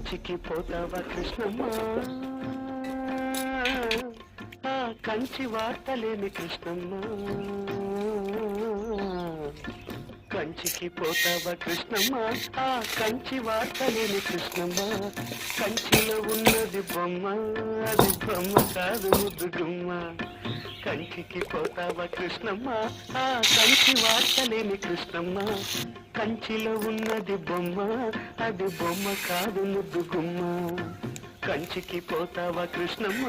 కంచికి పోతావా కృష్ణమ్మ ఆ కంచి వార్తలేని కృష్ణమ్మ కంచికి పోతావా కృష్ణమ్మ ఆ కంచి వార్తలేని కృష్ణమ్మ కంచిలో ఉన్నది బొమ్మ అది బొమ్మ కాదు ముద్దుగుమ్మ కంచికి పోతావా కృష్ణమ్మ ఆ కంచి వార్తలేని కృష్ణమ్మ కంచిలో ఉన్నది బొమ్మ అది బొమ్మ కాదు ముద్దుగుమ్మ కంచికి పోతావా కృష్ణమ్మ